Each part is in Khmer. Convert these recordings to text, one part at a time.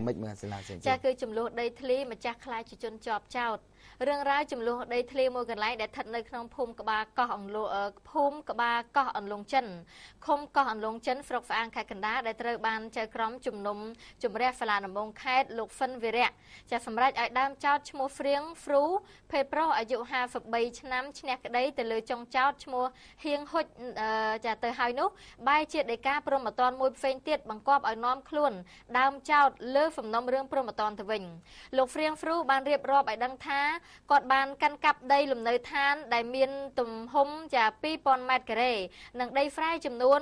មិនមើលសាលាផ្សេង ចាគឺចំនួនដីធ្លីម្ចាស់ខ្លាចជនជាប់ចោតរឿងរ៉ាវចំនួនដីធ្លីមួយកន្លែងដែលស្ថិតនៅក្នុងភូមិក្បាលកោះអង្លូភូមិក្បាលកោះអន្លង់ចិនឃុំកោះអន្លង់ចិនស្រុកផ្អាងខេត្តកណ្ដាលដែលត្រូវបានចៅក្រមជំនុំជម្រះសាលាដំបងខេត្តលោកហ្វិនវីរៈចាសម្រាប់ឲ្យដើមចោតឈ្មោះហ្វ្រៀងហ្វ្រូភេទប្រុសអាយុ53ឆ្នាំឈ្នះក្តីទៅលើចុងចោតឈ្មោះហៀងហ៊ុចចាទៅហើយនោះបែរជាដីកាព្រមត្តនមួយផ្សេងទៀតបង្គាប់ឲ្យនាំខ្លួនដើមចោតលើសំណុំរឿងព្រមត្តនទៅវិញលោកហ្វ្រៀងហ្វ្រូបានរៀបរាប់ឲ្យដឹងថាគាត់បានកាន់កាប់ដីលំនៅឋានដែលមានទំហំចា2000ម៉ែត្រការ៉េនិងដីស្រែចំនួន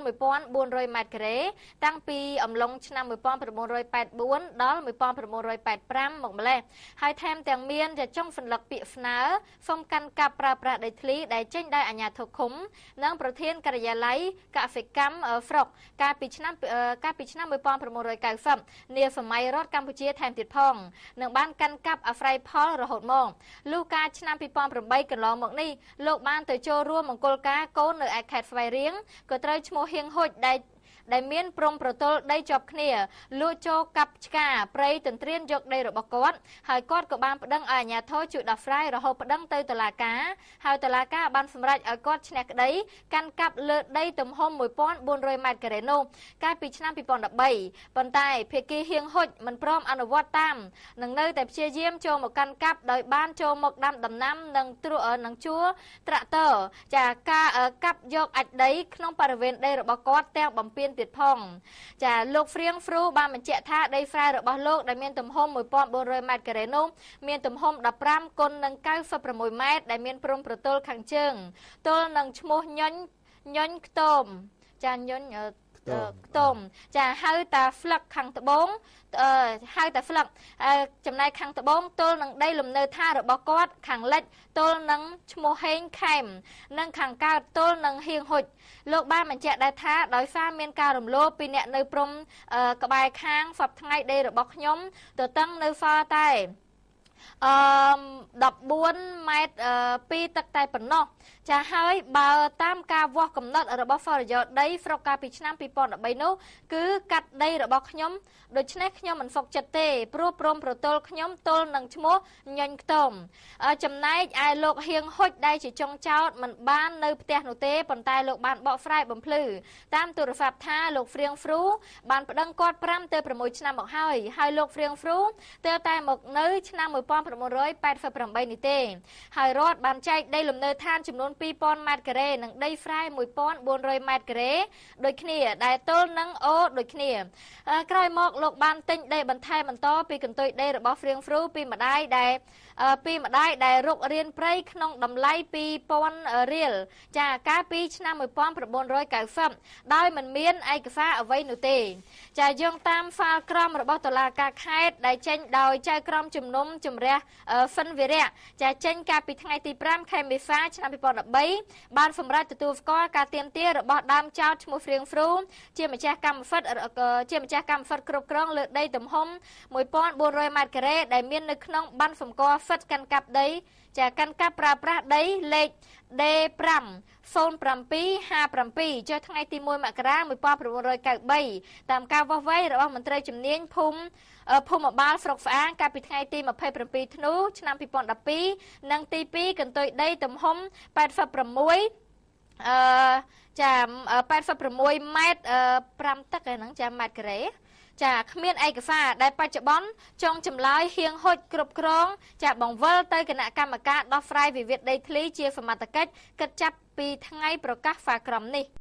1400ម៉ែត្រការ៉េតាំងពីអំឡុងឆ្នាំ1984ដល់1985មកម្លេះហើយថែមទាំងមានចុងសន្លឹកពាក្យស្នើសុំកាន់កាប់ប្រើប្រាស់ដីធ្លីដែលចេញដោយអាជ្ញាធរឃុំនិងប្រធានការិយាល័យកសិកម្មស្រុកកាលពីឆ្នាំ1990នាសម័យរដ្ឋកម្ពុជាថែមទៀតផងនឹងបានកាន់កាប់អាស្រ័យផលរហូតមកលុះកាលឆ្នាំ2008កន្លងមកនេះលោកបានទៅចូលរួមមង្គលការកូននៅឯខេត្តស្វាយរៀងក៏ត្រូវឈ្មោះហៀងហ៊ុចដែលមានព្រំប្រទល់ដីជាប់គ្នាលួចចូលកាប់ឆ្ការព្រៃទន្ទ្រានយកដីរបស់គាត់ហើយគាត់ក៏បានប្តឹងឲ្យអាជ្ញាធរជួយដោះស្រាយរហូតប្តឹងទៅតុលាការហើយតុលាការបានសម្រេចឲ្យគាត់ឈ្នះក្តីកាន់កាប់លើដីទំហំ1400ម៉ែត្រការ៉េនោះកាលពីឆ្នាំ2013ប៉ុន្តែភាគីហៀងហ៊ុចមិនព្រមអនុវត្តតាមនឹងនៅតែព្យាយាមចូលមកកាន់កាប់ដោយបានចូលមកដាំដំណាំនិងជួលត្រាក់ទ័រចាការកាប់យកអាចដីក្នុងបរិវេណដីរបស់គាត់ទាំងបំពេញទៀតផងចាលោកហ្វ្រៀងហ្វ្រូបានបញ្ជាក់ថាដីស្រែរបស់លោកដែលមានទំហំ1400ម៉ែត្រការ៉េនោះមានទំហំ15គុណនឹង96ម៉ែត្រដែលមានព្រំប្រទល់ខាងជើងទល់នឹងឈ្មោះញញខ្ទមចាញញខ្ទមចាហៅតាហ្វ្លឹកខាងត្បូងហៅតាហ្វ្លឹកចំណែកខាងត្បូងទល់នឹងដីលំនៅឋានរបស់គាត់ខាងលិចទល់នឹងឈ្មោះហេងខែមនិងខាងកើតទល់នឹងហៀងហ៊ុចលោកបានបញ្ជាក់ដែរថាដោយសារមានការរំលោភពីអ្នកនៅព្រំក្បែរខាងសពថ្ងៃដីរបស់ខ្ញុំទទឹងនៅសល់តែ14ម៉ែត្រពីទឹកតែប៉ុណ្ណោះចាហើយបើតាមការវាស់កំណត់របស់សរិយោដីស្រុកកាលពីឆ្នាំ2013នោះគឺកាត់ដីរបស់ខ្ញុំដូច្នេះខ្ញុំមិនសុខចិត្តទេព្រោះព្រមប្រទល់ខ្ញុំទល់នឹងឈ្មោះញញខ្ទមចំណែកឯលោកហៀងហ៊ុចដែលជាចុងចោតមិនបាននៅផ្ទះនោះទេប៉ុន្តែលោកបានបកស្រាយបំភ្លឺតាមទូរស័ព្ទថាលោកហ្វ្រៀងហ្វ្រូបានប្តឹងគាត់5ទៅ6ឆ្នាំមកហើយលោកហ្វ្រៀងហ្វ្រូទើបតែមកនៅឆ្នាំ1988នេះទេហើយរដ្ឋបានចែកដីលំនៅឋានចំនួន2000ម៉ែត្រការ៉េនិងដីស្រែ1400ម៉ែត្រការ៉េដូចគ្នាដែលទល់នឹងអូដូចគ្នាក្រោយមកលោកបានទិញដីបន្ថែមបន្តពីកន្ទុយដីរបស់ហ្វ្រៀងហ្វ្រូពីម្ដាយដែលរុករៀនព្រៃក្នុងតម្លៃ2000រៀលចាកាលពីឆ្នាំ1990ដោយមិនមានឯកសារអ្វីនោះទេចាយោងតាមហ្វាល់ក្រមរបស់តុលាការខេត្តដែលចេញដោយចៅក្រមជំនុំជម្រះហ្វិនវីរៈចាចេញកាលពីថ្ងៃទី5ខែមេសាឆ្នាំ2013បានសម្រេចទទួលស្គាល់ការទាមទាររបស់ដើមចោតឈ្មោះហ្វ្រៀងហ្វ្រូជាម្ចាស់កម្មសិទ្ធិគ្រប់គ្រងលើដីទំហំ1400ម៉ែត្រការ៉េដែលមាននៅក្នុងបណ្ណសម្គាល់សិទ្ធិកាន់កាប់ដីចាកាន់កាប់ប្រើប្រាស់ដីលេខ D5 0757ចុះថ្ងៃទី1មករា1993តាមការវាស់វែងរបស់មន្ត្រីជំនាញភូមិបាលស្រុកស្អាងកាលពីថ្ងៃទី27ធ្នូឆ្នាំ2012និងទី2កន្ទុយដីទំហំ86ចា86ម៉ែត្រ5ទឹកហ្នឹងចាម៉ែត្រការ៉េចាគ្មានឯកសារដែលបច្ចុប្បន្នចុងចម្លើយហៀងហ៊ុចគ្រប់គ្រងចាបង្វិលទៅគណៈកម្មការដោះស្រាយវិវាទដីធ្លីជាសមត្ថកិច្ចគិតចាប់ពីថ្ងៃប្រកាសហ្វាក្រមនេះ